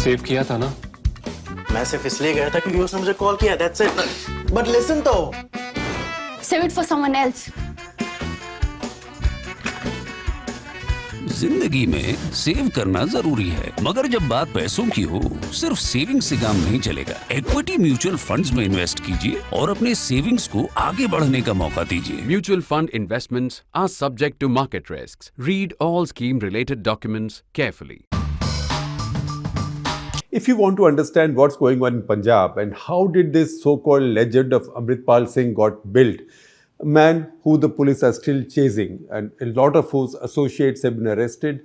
Save किया था ना? मैं सिर्फ इसलिए गया था क्योंकि उसने मुझे कॉल किया, that's it. But listen तो. Save it for someone else. जिंदगी में सेव करना जरूरी है, मगर जब बात पैसों की हो, सिर्फ सेविंग से काम नहीं चलेगा। इक्विटी म्यूचुअल फंड्स में इन्वेस्ट कीजिए और अपने सेविंग्स को आगे बढ़ने का मौका दीजिए। Mutual fund investments are subject to market risks. Read all scheme-related documents carefully. If you want to understand what's going on in Punjab and how did this so-called legend of Amritpal Singh got built, a man who the police are still chasing and a lot of whose associates have been arrested,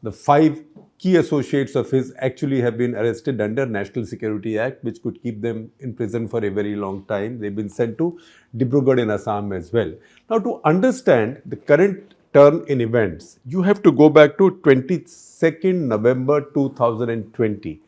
the 5 key associates of his actually have been arrested under National Security Act, which could keep them in prison for a very long time. They've been sent to Dibrugarh in Assam as well. Now, to understand the current turn in events, you have to go back to 22nd November 2020.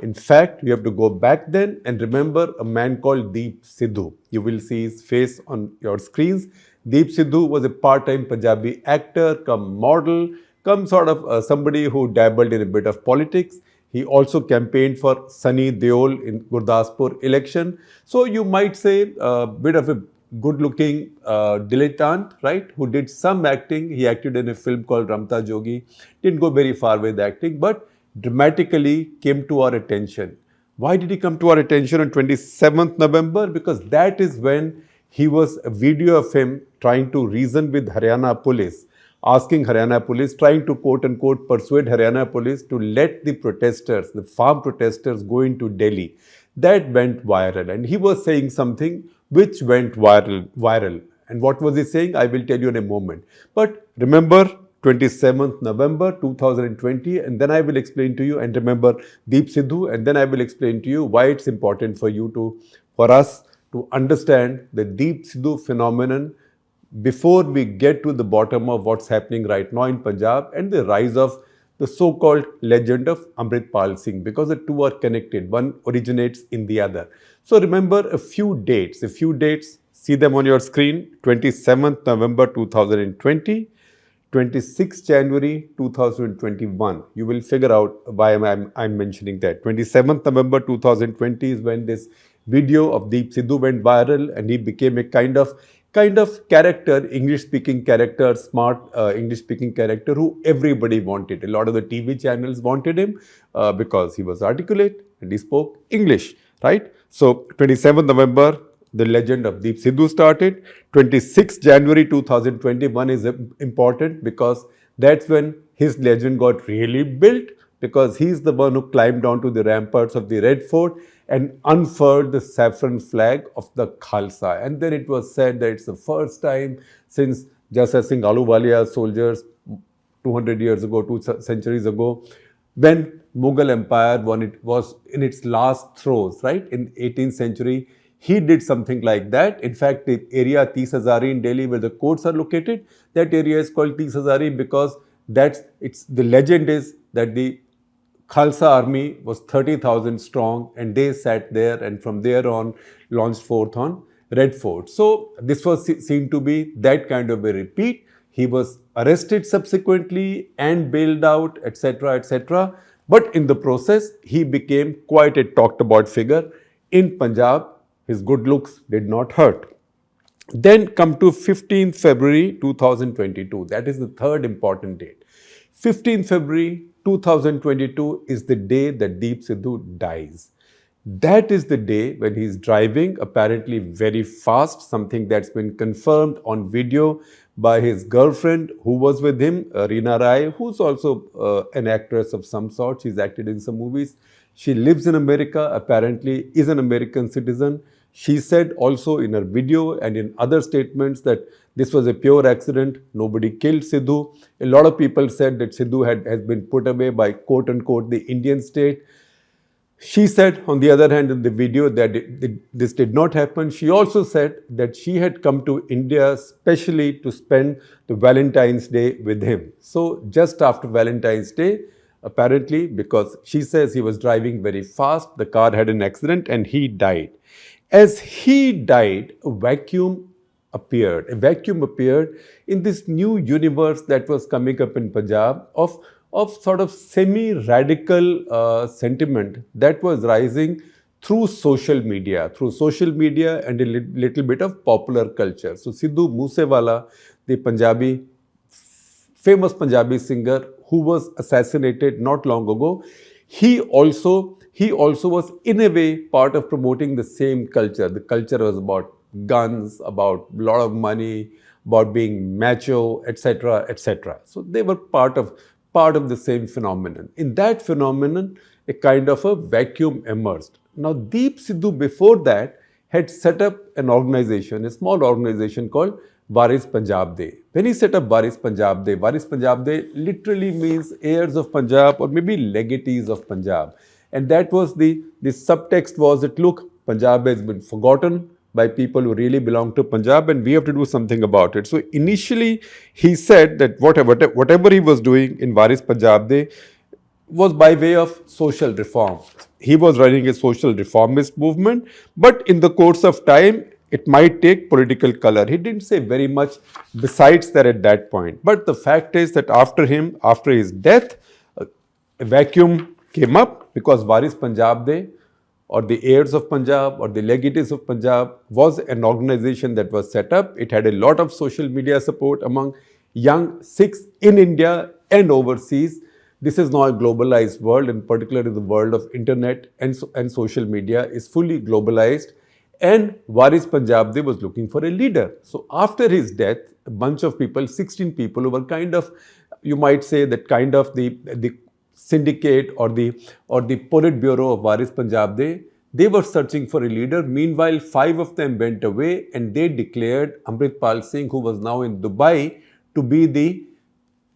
In fact, you have to go back then and remember a man called Sidhu. You will see his face on your screens. Sidhu was a part-time Punjabi actor, come model, come sort of somebody who dabbled in a bit of politics. He also campaigned for Sunny Deol in Gurdaspur election. So you might say a bit of a good-looking dilettante, right, who did some acting. He acted in a film called Ramta Jogi. Didn't go very far with acting, but dramatically came to our attention. Why did he come to our attention on 27th November? Because that is when he was a video of him trying to reason with Haryana police, asking Haryana police, trying to quote-unquote persuade Haryana police to let the protesters, the farm protesters, go into Delhi. That went viral, and he was saying something which went viral. And what was he saying? I will tell you in a moment. But remember 27th November 2020, and then I will explain to you, and remember Sidhu, and then I will explain to you why it's important for us to understand the Sidhu phenomenon before we get to the bottom of what's happening right now in Punjab and the rise of the so-called legend of Amritpal Singh, because the two are connected. One originates in the other. So remember a few dates, see them on your screen. 27th November 2020, 26th January 2021. You will figure out why I'm mentioning that. 27th November 2020 is when this video of Sidhu went viral, and he became a kind of character, English-speaking character, smart English-speaking character who everybody wanted. A lot of the TV channels wanted him because he was articulate and he spoke English, right? So 27th November, the legend of Sidhu started. 26th January 2021 is important because that's when his legend got really built, because he's the one who climbed onto the ramparts of the Red Fort and unfurled the saffron flag of the Khalsa. And then it was said that it's the first time since Jassa Singh Ahluwalia's soldiers 200 years ago, 2 centuries ago, when Mughal Empire, when it was in its last throes, right, in 18th century, he did something like that. In fact, the area Tees Hazari in Delhi, where the courts are located, that area is called Tees Hazari because the legend is that the Khalsa army was 30,000 strong, and they sat there, and from there on launched forth on Red Fort. So this was seen to be that kind of a repeat. He was arrested subsequently and bailed out, etc., etc. But in the process, he became quite a talked about figure in Punjab. His good looks did not hurt. Then come to 15th February 2022. That is the third important date. 15th February 2022 is the day that Sidhu dies. That is the day when he's driving apparently very fast, something that's been confirmed on video by his girlfriend who was with him, Reena Rai, who's also an actress of some sort. She's acted in some movies. She lives in America, apparently is an American citizen. She said also in her video and in other statements that this was a pure accident. Nobody killed Sidhu. A lot of people said that Sidhu has been put away by quote-unquote the Indian state. She said, on the other hand, in the video that this did not happen. She also said that she had come to India specially to spend the Valentine's Day with him. So just after Valentine's Day, apparently, because she says he was driving very fast, the car had an accident and he died. As he died, a vacuum appeared in this new universe that was coming up in Punjab of of sort of semi-radical sentiment that was rising through social media and a little bit of popular culture. So Sidhu Moosewala, the famous Punjabi singer who was assassinated not long ago, he also was in a way part of promoting the same culture. The culture was about guns, about a lot of money, about being macho, etc., etc. So they were part of the same phenomenon. In that phenomenon, a kind of a vacuum emerged. Now, Deep Sidhu before that had set up an organization, a small organization called Waris Punjab De. When he set up Waris Punjab De literally means heirs of Punjab or maybe legatees of Punjab. And that was the subtext was that, look, Punjab has been forgotten by people who really belong to Punjab and we have to do something about it. So initially he said that whatever he was doing in Waris Punjab De was by way of social reform. He was running a social reformist movement, but in the course of time, it might take political color. He didn't say very much besides that at that point. But the fact is that after his death, a vacuum came up because Waris Punjab De, or the heirs of Punjab, or the legatees of Punjab, was an organization that was set up. It had a lot of social media support among young Sikhs in India and overseas. This is now a globalized world, and particularly the world of internet and social media is fully globalized. And Waris Punjab De was looking for a leader. So after his death, a bunch of people, 16 people who were kind of, you might say that kind of the syndicate or the Politburo of Waris Punjab De, they were searching for a leader. Meanwhile, 5 of them went away and they declared Amritpal Singh, who was now in Dubai, to be the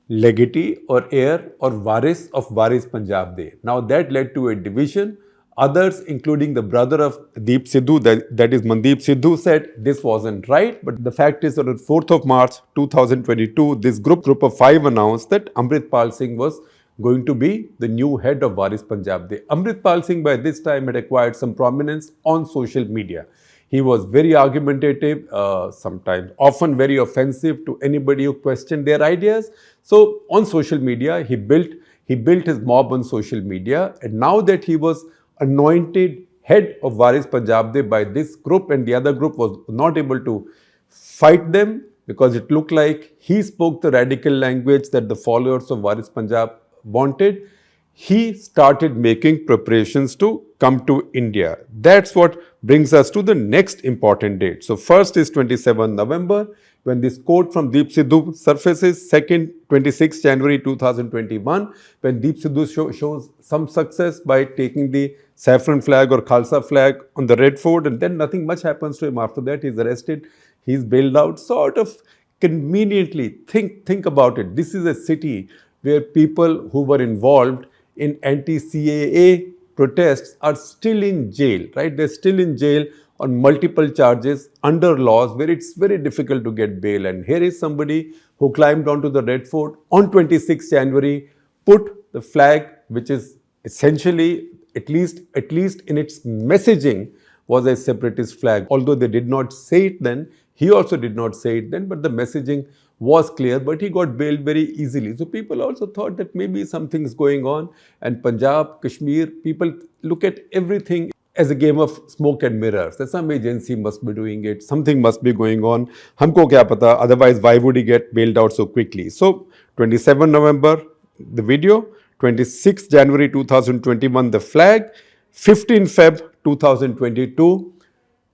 legatee or heir or waris of Waris Punjab De. Now that led to a division. Others, including the brother of Deep Sidhu, that is Mandeep Sidhu, said this wasn't right. But the fact is that on 4th of March 2022, this group of 5 announced that Amritpal Singh was going to be the new head of Waris Punjab De. Amritpal Singh by this time had acquired some prominence on social media. He was very argumentative, sometimes often very offensive to anybody who questioned their ideas. So on social media, he built his mob on social media, and now that he was anointed head of Waris Punjab De by this group, and the other group was not able to fight them because it looked like he spoke the radical language that the followers of Waris Punjab wanted, he started making preparations to come to India. That's what brings us to the next important date. So first is 27 November, when this quote from Deep Sidhu surfaces. Second, 26 January 2021, when Deep Sidhu shows some success by taking the saffron flag or Khalsa flag on the Red Fort, and then nothing much happens to him after that. He's arrested, he's bailed out. Sort of conveniently, think about it. This is a city where people who were involved in anti-CAA protests are still in jail, right? They're still in jail on multiple charges under laws where it's very difficult to get bail. And here is somebody who climbed onto the Red Fort on 26 January, put the flag, which is essentially, at least in its messaging, was a separatist flag. Although they did not say it then, he also did not say it then, but the messaging was clear, but he got bailed very easily. So people also thought that maybe something is going on. And Punjab, Kashmir, people look at everything as a game of smoke and mirrors. That some agency must be doing it, something must be going on. Humko kya pata, otherwise why would he get bailed out so quickly? So 27 November, the video. 26 January 2021, the flag. 15 Feb 2022,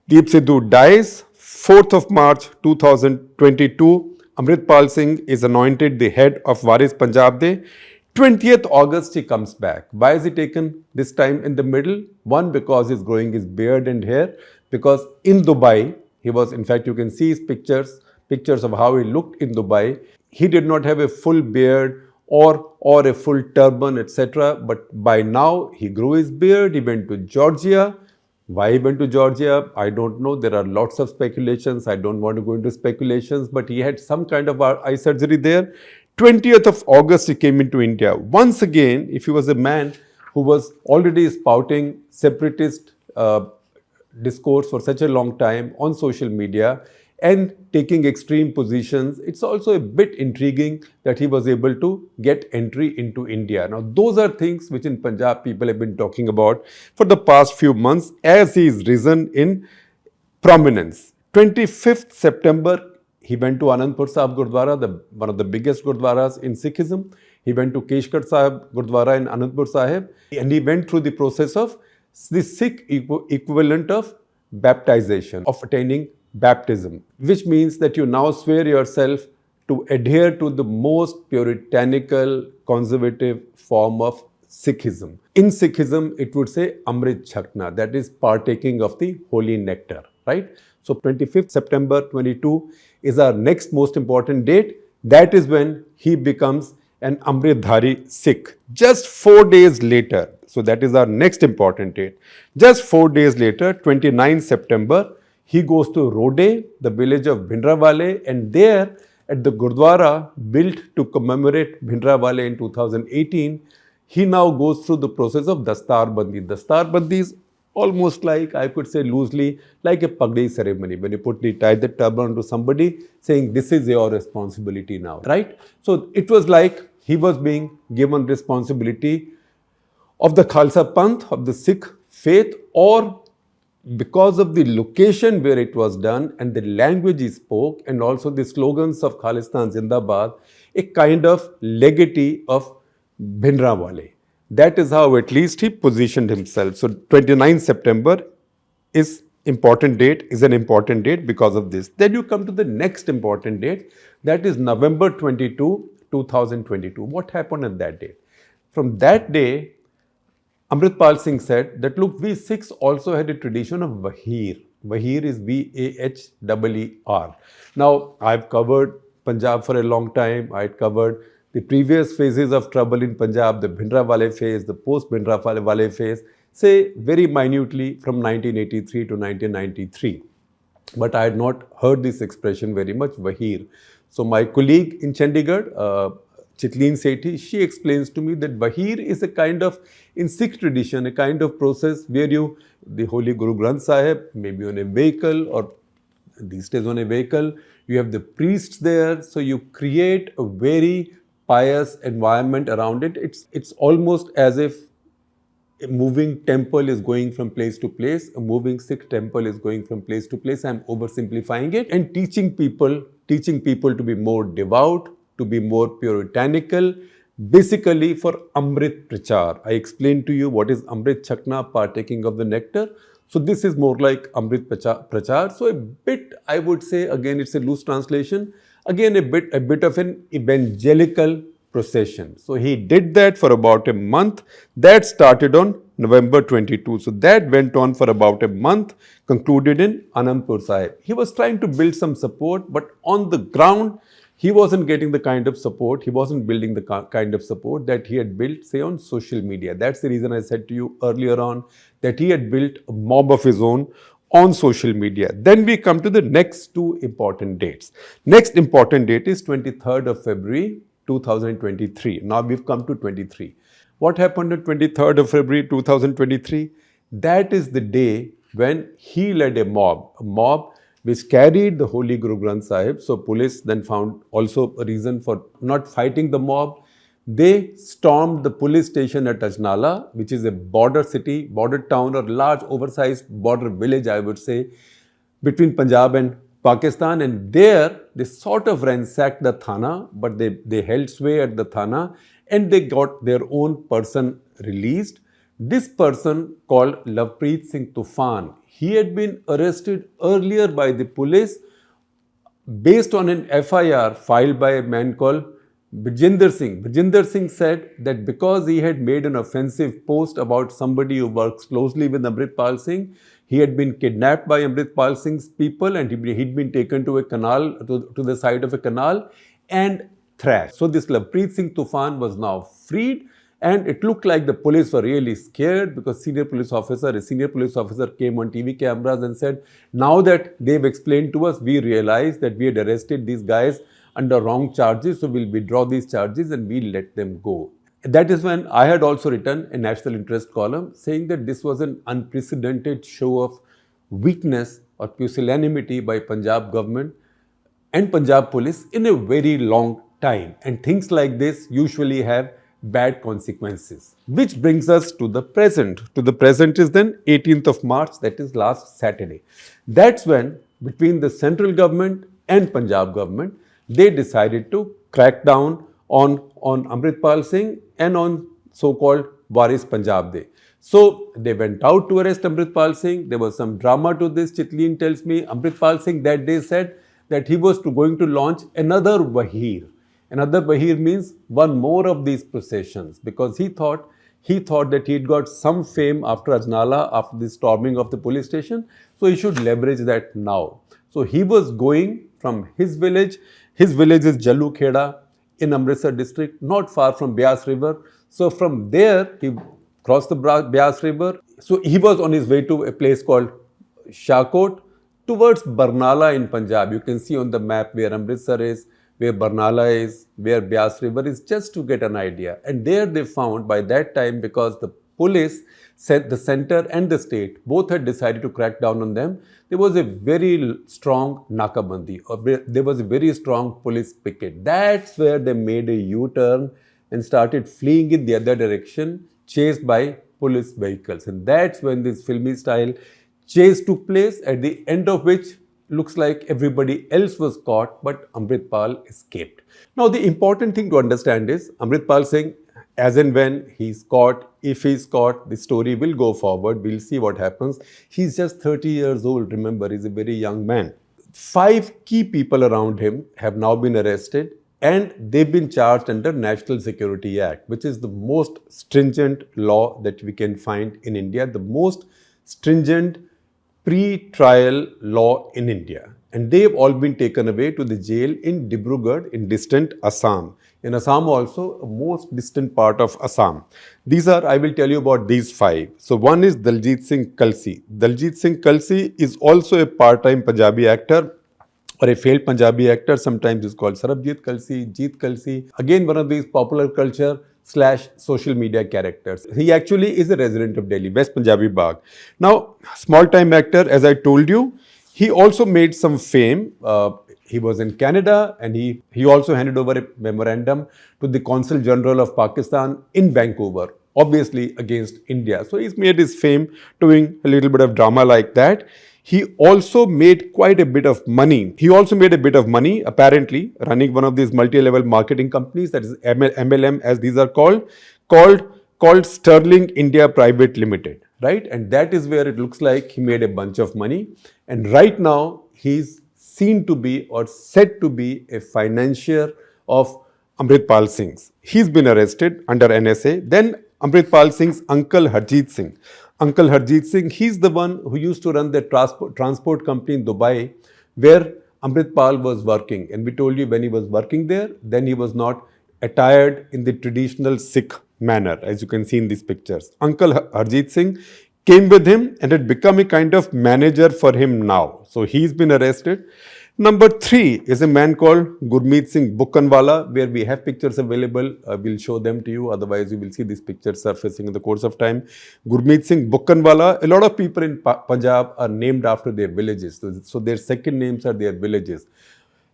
Deep Sidhu dies. 4th of March 2022, Amritpal Singh is anointed the head of Waris Punjab De. 20th August, he comes back. Why is he taken this time in the middle? One, because he's growing his beard and hair. Because in Dubai, he was, in fact, you can see his pictures of how he looked in Dubai. He did not have a full beard or a full turban, etc. But by now, he grew his beard. He went to Georgia. Why he went to Georgia, I don't know. There are lots of speculations. I don't want to go into speculations, but he had some kind of eye surgery there. 20th of August, he came into India. Once again, if he was a man who was already spouting separatist discourse for such a long time on social media, and taking extreme positions. It's also a bit intriguing that he was able to get entry into India. Now, those are things which in Punjab people have been talking about for the past few months as he is risen in prominence. 25th September, he went to Anandpur Sahib Gurdwara, one of the biggest Gurdwaras in Sikhism. He went to Keshghat Sahib Gurdwara in Anandpur Sahib, and he went through the process of the Sikh equivalent of baptization, of attaining baptism, which means that you now swear yourself to adhere to the most puritanical, conservative form of Sikhism. In Sikhism, it would say Amrit Chakna, that is partaking of the holy nectar, right? So 25th September 22 is our next most important date. That is when he becomes an Amritdhari Sikh. Just 4 days later, so that is our next important date. Just 4 days later, 29 September, he goes to Rode, the village of Bhindranwale, and there at the Gurdwara built to commemorate Bhindranwale in 2018, he now goes through the process of Dastar Bandi. Dastar Bandi is almost like, I could say loosely, like a pagdi ceremony, when you tie the turban to somebody, saying this is your responsibility now, right? So it was like he was being given responsibility of the Khalsa Panth, of the Sikh faith, or because of the location where it was done and the language he spoke, and also the slogans of Khalistan Zindabad, a kind of legatee of Bhindranwale. That is how at least he positioned himself. So 29 September is an important date because of this. Then you come to the next important date, that is November 22, 2022. What happened on that day? From that day, Amritpal Singh said that, look, we Sikhs also had a tradition of Vahir. Vahir is Vaheer. Now, I've covered Punjab for a long time. I covered the previous phases of trouble in Punjab, the Bhindranwale phase, the post-Bhindranwale phase, say very minutely from 1983 to 1993. But I had not heard this expression very much, Vahir. So my colleague in Chandigarh, Chitleen Sethi, she explains to me that Vahir is a kind of, in Sikh tradition, a kind of process where the Holy Guru Granth Sahib, maybe on a vehicle or these days on a vehicle, you have the priests there, so you create a very pious environment around it. It's almost as if a moving temple is going from place to place, a moving Sikh temple is going from place to place. I'm oversimplifying it, and teaching people to be more devout, to be more puritanical, basically for Amrit Prachar. I explained to you what is Amrit Chakna, partaking of the nectar. So this is more like Amrit Prachar. So a bit, I would say, again, it's a loose translation, again a bit of an evangelical procession. So he did that for about a month. That started on November 22. So that went on for about a month, concluded in Anandpur Sahib. He was trying to build some support, but on the ground, he wasn't getting the kind of support, he wasn't building the kind of support that he had built, say, on social media. That's the reason I said to you earlier on that he had built a mob of his own on social media. Then we come to the next two important dates. Next important date is 23rd of February 2023. Now we've come to 23. What happened on 23rd of February 2023? That is the day when he led a mob which carried the Holy Guru Granth Sahib. So police then found also a reason for not fighting the mob. They stormed the police station at Ajnala, which is a border city, border town, or large oversized border village, I would say, between Punjab and Pakistan. And there they sort of ransacked the Thana, but they held sway at the Thana and they got their own person released. This person called Lovepreet Singh Tufan, he had been arrested earlier by the police based on an FIR filed by a man called Bhinder Singh. Bhinder Singh said that because he had made an offensive post about somebody who works closely with Amritpal Singh, he had been kidnapped by Amritpal Singh's people and he'd been taken to a canal, to the side of a canal and thrashed. So this Lovepreet Singh Tufan was now freed. And it looked like the police were really scared because a senior police officer came on TV cameras and said, now that they've explained to us, we realized that we had arrested these guys under wrong charges, so we'll withdraw these charges and we'll let them go. That is when I had also written a national interest column saying that this was an unprecedented show of weakness or pusillanimity by Punjab government and Punjab police in a very long time. And things like this usually have bad consequences. Which brings us to the present. To the present is then 18th of March, that is last Saturday. That's when between the central government and Punjab government, they decided to crack down on Amritpal Singh and on so-called Waris Punjab Day. So they went out to arrest Amritpal Singh. There was some drama to this. Chitleen tells me Amritpal Singh that day said that he was going to launch another Wahir. Another Wahir means one more of these processions, because he thought that he'd got some fame after Ajnala, after the storming of the police station, so he should leverage that now. So he was going from his village. His village is Jallu Kheda in Amritsar district, not far from Beas River. So from there, he crossed the Beas River. So he was on his way to a place called Shahkot towards Barnala in Punjab. You can see on the map where Amritsar is, where Barnala is, where Beas River is, just to get an idea. And there they found by that time, because the police, the center and the state both had decided to crack down on them, there was a very strong nakabandi, or there was a very strong police picket. That's where they made a U-turn and started fleeing in the other direction, chased by police vehicles. And that's when this filmy style chase took place, at the end of which looks like everybody else was caught, but Amritpal escaped. Now, the important thing to understand is Amritpal Singh, as and when he's caught, if he's caught, the story will go forward. We'll see what happens. He's just 30 years old. Remember, he's a very young man. 5 key people around him have now been arrested, and they've been charged under National Security Act, which is the most stringent law that we can find in India, the most stringent pre-trial law in India. And they've all been taken away to the jail in Dibrugarh in distant Assam. In Assam also, a most distant part of Assam. These are, I will tell you about these 5. So one is Daljit Singh Kalsi. Daljit Singh Kalsi is also a part-time Punjabi actor, or a failed Punjabi actor. Sometimes he's called Sarabjit Kalsi, Jeet Kalsi. Again, one of these popular culture / social media characters. He actually is a resident of Delhi, West Punjabi Bagh. Now, small-time actor, as I told you, he also made some fame. He was in Canada, and he also handed over a memorandum to the Consul General of Pakistan in Vancouver, obviously against India. So he's made his fame doing a little bit of drama like that. He also made quite a bit of money. He also made a bit of money, apparently, running one of these multi-level marketing companies, that is MLM, as these are called Sterling India Private Limited, right? And that is where it looks like he made a bunch of money. And right now, he's seen to be, or said to be, a financier of Amritpal Singh's. He's been arrested under NSA. Then Amritpal Singh's uncle Harjeet Singh. Uncle Harjeet Singh, he's the one who used to run the transport company in Dubai, where Amritpal was working. And we told you, when he was working there, then he was not attired in the traditional Sikh manner, as you can see in these pictures. Uncle Harjeet Singh came with him and had become a kind of manager for him now. So he's been arrested. Number 3 is a man called Gurmeet Singh Bukkanwala, where we have pictures available. We'll show them to you. Otherwise, you will see these pictures surfacing in the course of time. Gurmeet Singh Bukkanwala, a lot of people in Punjab are named after their villages. So their second names are their villages.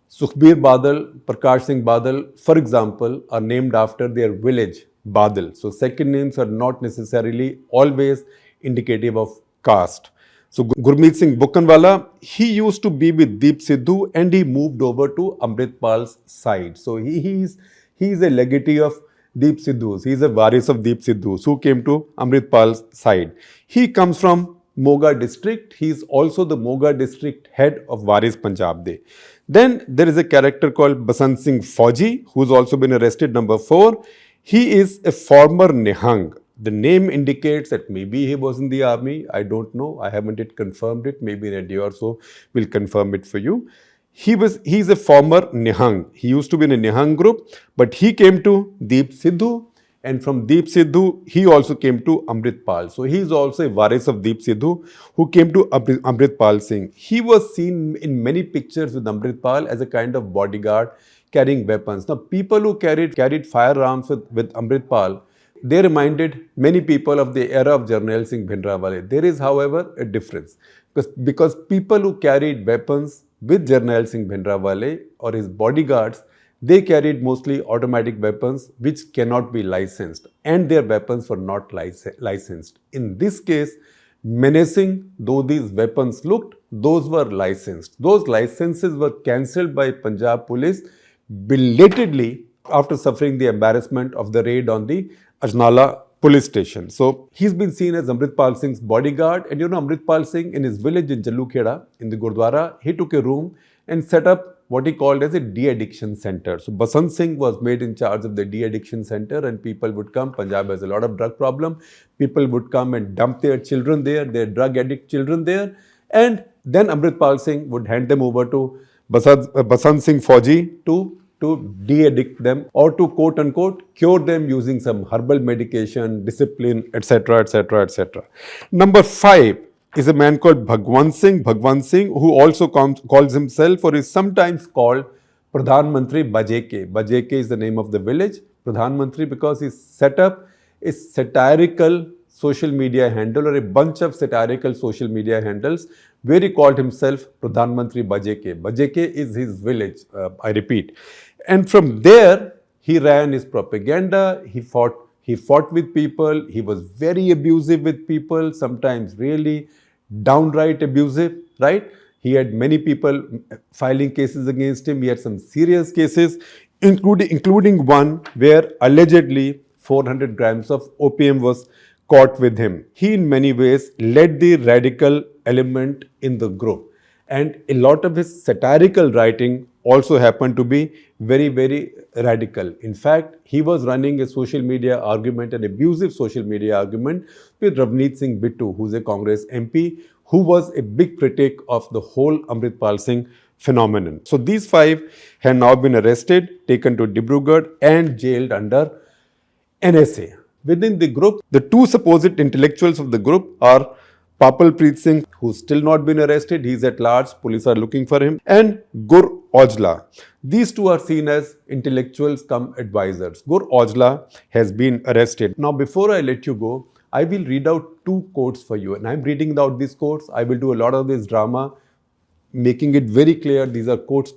Sukhbir Badal, Prakash Singh Badal, for example, are named after their village, Badal. So second names are not necessarily always indicative of caste. So Gurmeet Singh Bukkanwala, he used to be with Deep Sidhu, and he moved over to Amritpal's side. So he's a legatee of Deep Sidhu's. He's a waris of Deep Sidhu's who came to Amritpal's side. He comes from Moga district. He's also the Moga district head of Waris Punjab Day. Then there is a character called Basant Singh Fauji, who's also been arrested, number 4. He is a former Nihang. The name indicates that maybe he was in the army. I don't know. I haven't yet confirmed it. Maybe in a day or so, we'll confirm it for you. He's a former Nihang. He used to be in a Nihang group, but he came to Deep Sidhu, and from Deep Sidhu, he also came to Amritpal. So he's also a waris of Deep Sidhu who came to Amritpal Singh. He was seen in many pictures with Amritpal as a kind of bodyguard carrying weapons. Now, people who carried firearms with Amritpal, they reminded many people of the era of Jarnail Singh Bhindranwale. There is, however, a difference. because people who carried weapons with Jarnail Singh Bhindranwale or his bodyguards, they carried mostly automatic weapons which cannot be licensed, and their weapons were not licensed. In this case, menacing though these weapons looked, those were licensed. Those licenses were cancelled by Punjab police belatedly after suffering the embarrassment of the raid on the Ajnala police station. So he's been seen as Amritpal Singh's bodyguard, and Amritpal Singh in his village in Jallukheda in the Gurdwara, he took a room and set up what he called as a de-addiction center. So Basant Singh was made in charge of the de-addiction center, and people would come. Punjab has a lot of drug problem. People would come and dump their children there, their drug addict children there, and then Amritpal Singh would hand them over to Basant Singh Fauji to de-addict them, or to quote unquote cure them using some herbal medication, discipline, etc., etc., etc. Number 5 is a man called Bhagwan Singh, who also calls himself, or is sometimes called, Pradhan Mantri Bajeke. Bajeke is the name of the village. Pradhan Mantri because he set up a satirical social media handle, or a bunch of satirical social media handles, where he called himself Pradhan Mantri Bajeke. Bajeke is his village, I repeat. And from there, he ran his propaganda. He fought with people. He was very abusive with people, sometimes really downright abusive, right? He had many people filing cases against him. He had some serious cases, including one where allegedly 400 grams of opium was caught with him. He in many ways led the radical element in the group. And a lot of his satirical writing also happened to be very, very radical. In fact, he was running a social media argument, an abusive social media argument with Ravneet Singh Bittu, who's a Congress MP, who was a big critic of the whole Amritpal Singh phenomenon. So these 5 have now been arrested, taken to Dibrugarh and jailed under NSA. Within the group, the 2 supposed intellectuals of the group are Papalpreet Singh, who's still not been arrested, he's at large, police are looking for him, and Gur Aujla. These 2 are seen as intellectuals come advisors. Gur Aujla has been arrested. Now, before I let you go, I will read out 2 quotes for you, and I'm reading out these quotes. I will do a lot of this drama, making it very clear these are quotes,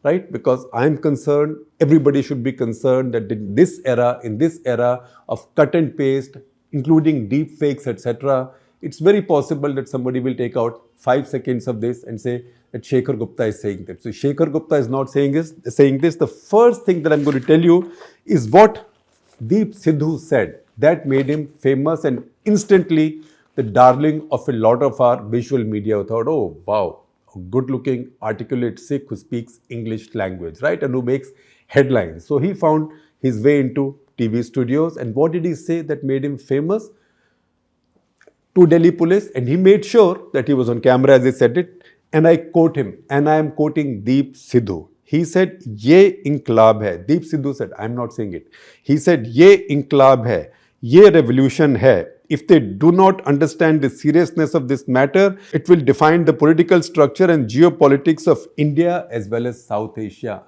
right? Because I'm concerned, everybody should be concerned that in this era of cut and paste, including deep fakes, etc., it's very possible that somebody will take out 5 seconds of this and say that Shekhar Gupta is saying that. So Shekhar Gupta is not saying this. The first thing that I'm going to tell you is what Deep Sidhu said. That made him famous and instantly the darling of a lot of our visual media who thought, oh wow, a good-looking, articulate Sikh who speaks English language, right? And who makes headlines. So he found his way into TV studios. And what did he say that made him famous? To Delhi police, and he made sure that he was on camera as he said it, and I quote him, and I am quoting Deep Sidhu. He said, "Ye inqilab hai." Deep Sidhu said, I am not saying it. He said, "Ye inqilab hai, ye revolution hai. If they do not understand the seriousness of this matter, it will define the political structure and geopolitics of India as well as South Asia."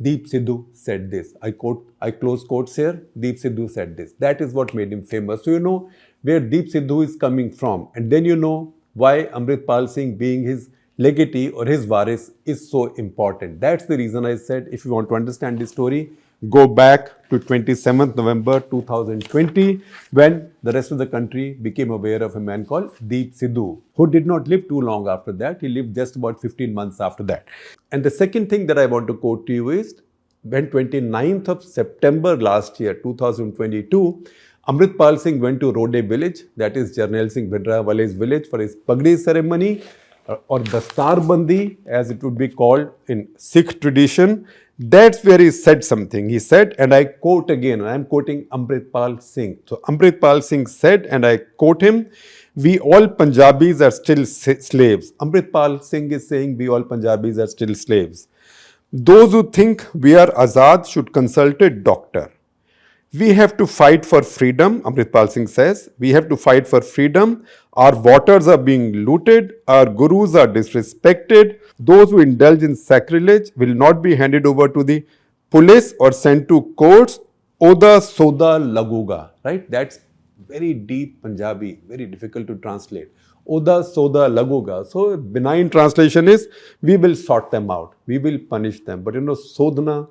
Deep Sidhu said this. I close quotes here. Deep Sidhu said this. That is what made him famous. So you know where Deep Sidhu is coming from. And then you know why Amritpal Singh being his legatee or his waris is so important. That's the reason I said if you want to understand this story, go back to 27th November 2020 when the rest of the country became aware of a man called Deep Sidhu, who did not live too long after that. He lived just about 15 months after that. And the second thing that I want to quote to you is when 29th of September last year, 2022, Amritpal Singh went to Rode village, that is Jarnail Singh Bhindranwale's village, for his Pagdi ceremony or Dastar Bandi as it would be called in Sikh tradition. That's where he said something. He said, and I quote again, and I'm quoting Amritpal Singh. So Amritpal Singh said, and I quote him, "We all Punjabis are still slaves." Amritpal Singh is saying we all Punjabis are still slaves. "Those who think we are azad should consult a doctor. We have to fight for freedom," Amritpal Singh says. "We have to fight for freedom. Our waters are being looted. Our gurus are disrespected. Those who indulge in sacrilege will not be handed over to the police or sent to courts. Oda soda laguga." Right? That's very deep Punjabi, very difficult to translate. Oda soda lagoga. So benign translation is we will sort them out, we will punish them. But sodhana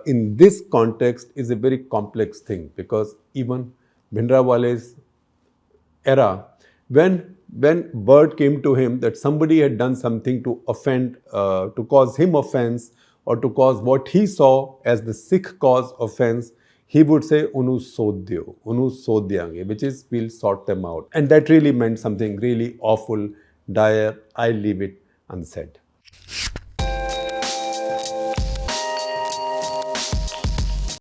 in this context is a very complex thing, because even Bhindranwale's era, when word came to him that somebody had done something to offend, to cause him offense, or to cause what he saw as the Sikh cause offense, he would say, Unu sodhyo, Unu sodhyange, which is, we'll sort them out. And that really meant something really awful, dire. I leave it unsaid.